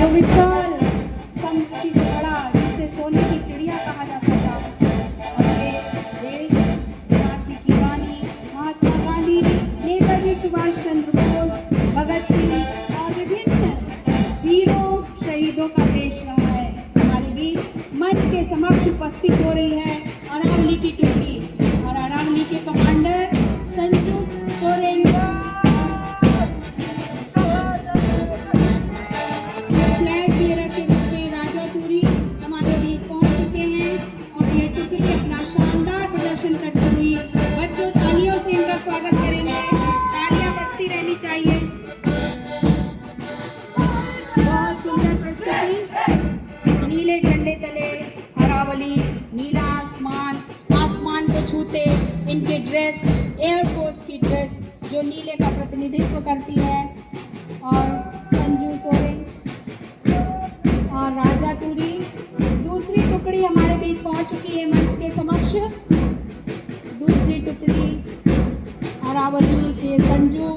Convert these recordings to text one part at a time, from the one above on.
जो विशाल संपत्ति से बड़ा, जिसे सोने की चिड़िया कहा जाता था, अपने देश झांसी की रानी महात्मा गांधी, नेताजी सुभाष चंद्र बोस, भगत सिंह और विभिन्न वीरों शहीदों का देश रहा है। हमारे बीच मंच के समक्ष उपस्थित हो रही है अरावली की टुकड़ी और अरावली के commander Sanju Soren. Flag bearer के रूप में राजा तुरी हमारे बीच पहुंच चुके हैं और ये टुकड़ी अपना शानदार प्रदर्शन करती हुई बच्चों तालियों से इनका स्वागत करेंगे। तालियां बजती रहनी चाहिए। बहुत सुंदर प्रस्तुति। नीले झंडे तले अरावली, नीला आसमान, आसमान को छूते इनके ड्रेस, एयरफोर्स की ड्रेस जो नीले का प्रतिनिधित्व करती है, और संजू सोरेन और राजा तुरी। दूसरी टुकड़ी हमारे बीच पहुंच चुकी है मंच के समक्ष। दूसरी टुकड़ी अरावली के संजू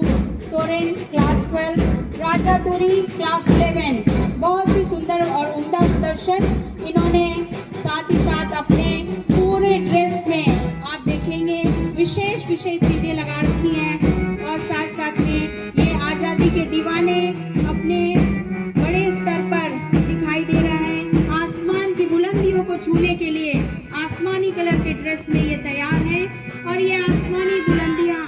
सोरेन क्लास 12, राजा तुरी क्लास 11। बहुत ही सुंदर और उम्दा प्रदर्शन इन्होंने, साथ ही साथ अपने पूरे ड्रेस में आप देखेंगे विशेष चीजें लगा रखी हैं और साथ साथ में ये आज़ादी के दीवाने अपने बड़े स्तर पर दिखाई दे रहा है। आसमान की बुलंदियों को छूने के लिए आसमानी कलर के ड्रेस में ये तैयार है और ये आसमानी बुलंदियां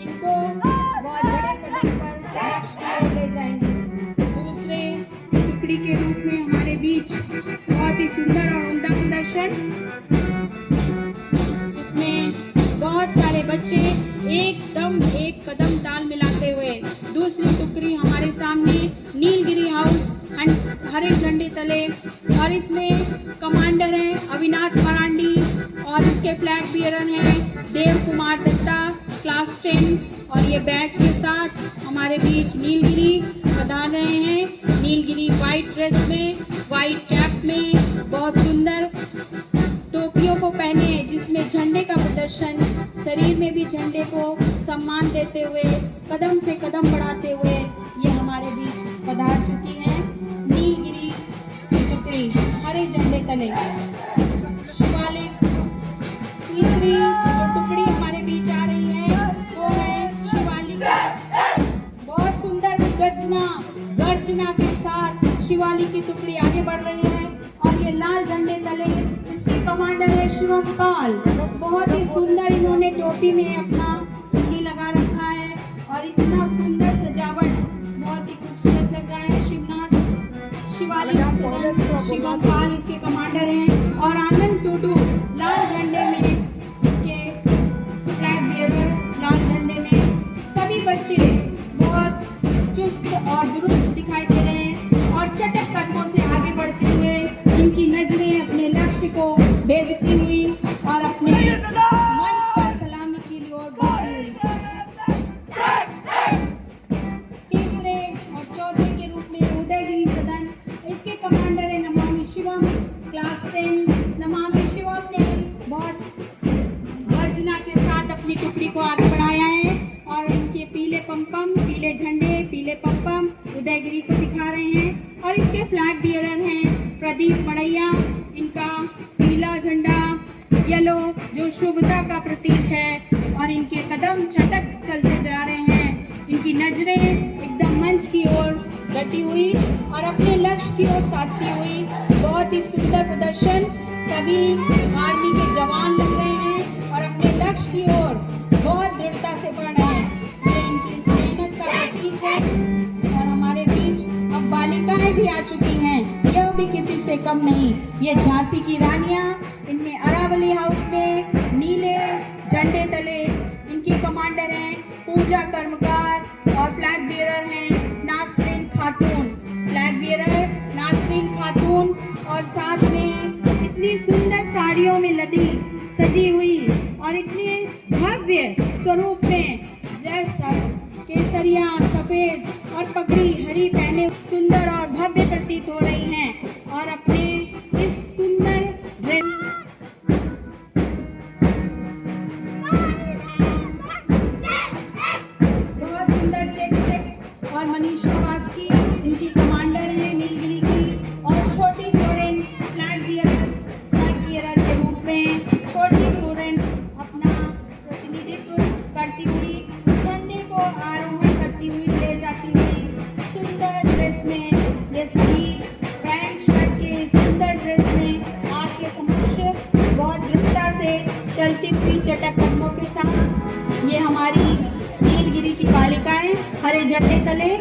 इनको बहुत बड़े कदम पर लक्ष्य की ओर ले जाएंगी। दूसरे टुकड़ी के रूप में हमारे बीच बहुत ही सुंदर और उम्दा प्रदर्शन। इसमें बहुत सारे बच्चे एकदम एक कदम ताल मिलाते हुए। दूसरी टुकड़ी हमारे सामने नीलगिरी हाउस हरे झंडे तले, और इसमें कमांडर हैं अविनाश मरांडी और इसके फ्लैग बियरर हैं देव कुमार दत्ता क्लास 10। और ये बैच के साथ हमारे बीच नीलगिरी पधार रहे हैं। नीलगिरी वाइट ड्रेस में, वाइट कैप में, बहुत सुंदर टोपियों को पहने जिसमें झंडे का प्रदर्शन, शरीर में भी झंडे को सम्मान देते हुए, कदम से कदम बढ़ाते हुए ये हमारे बीच पधार चुकी हैं। नीलगिरी की टुकड़ी हरे झंडे तले। शिवालिक तीसरी जो टुकड़ी हमारे बीच आ रही है वो है शिवालिक। बहुत सुंदर गर्जना के साथ शिवालिक की टुकड़ी आगे बढ़ रही है और ये लाल झंडे तले इसके कमांडर है शिवम पाल। बहुत ही सुंदर इन्होंने टोपी में अपना उंगली लगा रखा है और इतना सुंदर सजावट, बहुत ही खूबसूरत लग रहा है। शिवालिक शिवम पाल इसके कमांडर हैं और आनंद टूडू लाल झंडे में इसके फ्लैग बियरर, लाल झंडे में। सभी बच्चे बहुत चुस्त और दुरुस्त दिखाई दे रहे हैं और चटक कदमों से आगे बढ़ते हुए इनकी नजरें अपने लक्ष्य को भेदती हुई और अपने मंच पर सलामी की ओर बढ़ती हुई। तीसरे और चौथे के रूप में उदयगिरी सदन, इसके कमांडर है नमामि शिवम क्लास 10। नमामि शिवम ने बहुत गर्जना के साथ अपनी टुकड़ी को आगे बढ़ाया है और इनके पीले झंडे, पीले पम्पम उदयगिरी को दिखा रहे हैं। और इसके फ्लैग बियरर हैं प्रदीप मड़ैया, इनका पीला झंडा येलो जो शुभता का प्रतीक है और इनके कदम चटक चलते जा रहे हैं। इनकी नजरें एकदम मंच की ओर डटी हुई और अपने लक्ष्य की ओर साधती हुई। बहुत ही सुंदर प्रदर्शन। सभी आर्मी के जवान लग रहे हैं और अपने लक्ष्य की ओर बहुत दृढ़ता से बढ़ रहे हैं। ये इनकी इस मेहनत का प्रतीक है। और हमारे बीच अब बालिकाएं भी आ चुकी हैं, यह भी किसी से कम नहीं। ये झांसी की रानियां, इनमें अरावली हाउस में नीले झंडे तले इनकी कमांडर हैं पूजा कर्मकार और फ्लैग बियरर हैं नासरीन खातून। फ्लैग बियरर नासरीन खातून और साथ में इतनी सुंदर साड़ियों में लदी सजी हुई और इतने भव्य स्वरूप में जैसा केसरिया सफेद और पगड़ी हरी पहने सुंदर और भव्य प्रतीत हो रही हैं और अपने इस सुंदर ड्रेस बहुत सुंदर चेक और मनीष निवास की इनकी कमांडर है नीलगिरी में, ये सभी पैंट शर्ट के सुंदर ड्रेस में आपके समक्ष बहुत दृढ़ता से चलती हुई चटक कदमों के साथ ये हमारी नीलगिरी की बालिकाएं हरे झंडे तले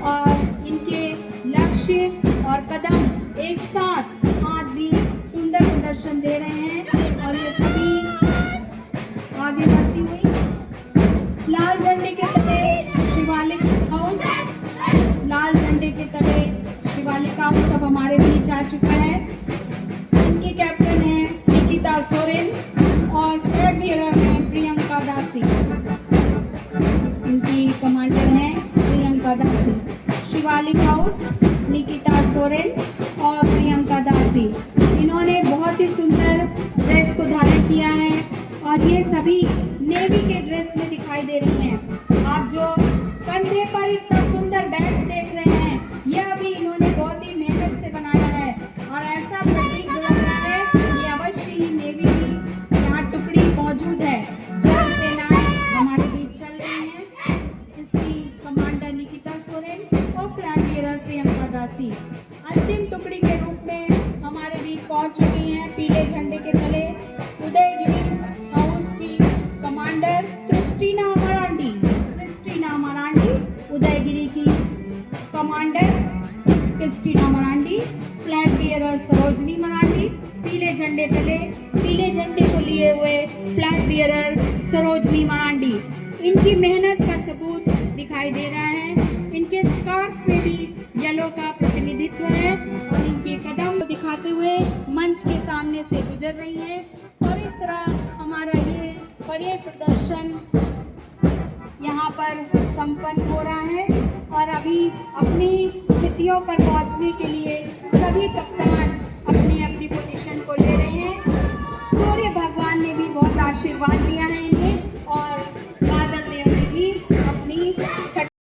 और इनके लक्ष्य और कदम एक साथ हाथ भी सुंदर प्रदर्शन दे रहे हैं और ये सभी आगे बढ़ती हुई लाल झंडे के तले शिवालिक हाउस, लाल झंडे के तले शिवालिक हाउस अब हमारे बीच आ चुका है। इनके कैप्टन है निकिता सोरेन और फ्लैग बीयरर है प्रियंका दासी। इनकी कमांडर हैं प्रियंका दासी। शिवालिक हाउस, निकिता सोरेन और प्रियंका दासी, इन्होंने बहुत ही सुंदर ड्रेस को धारण किया है और ये सभी नेवी के ड्रेस में दिखाई दे रही हैं। आप जो कंधे पर इतना सुंदर बैच देख रहे हैं, यह भी इन्होंने बहुत ही मेहनत से बनाया है और ऐसा प्रतीक लग रहा है ये अवश्य ही नेवी की यहाँ टुकड़ी मौजूद है। जल सेनाएं हमारे बीच चल रही हैं। इसकी कमांडर निकिता सोरेन और फ्लैग बीयरर प्रियंका दासी अंतिम टुकड़ी के रूप में हमारे बीच पहुंच चुकी हैं। पीले झंडे के तले उदयगिरी हाउस की कमांडर क्रिस्टीना मरांडी, उदयगिरी की commander Christina Marandi, flag bearer Sarojini Marandi, पीले झंडे तले पीले झंडे को लिए हुए फ्लैग बीयरर सरोजनी मरांडी। इनकी मेहनत का सबूत दिखाई दे रहा है। इनके स्कार्फ में भी येलो का प्रतिनिधित्व है और इनके कदम दिखाते हुए मंच के सामने से गुजर रही हैं और इस तरह हमारा ये परेड प्रदर्शन यहाँ पर संपन्न हो रहा है और अभी अपनी स्थितियों पर पहुँचने के लिए सभी कप्तान अपनी अपनी पोजीशन को ले रहे हैं। सूर्य भगवान ने भी बहुत आशीर्वाद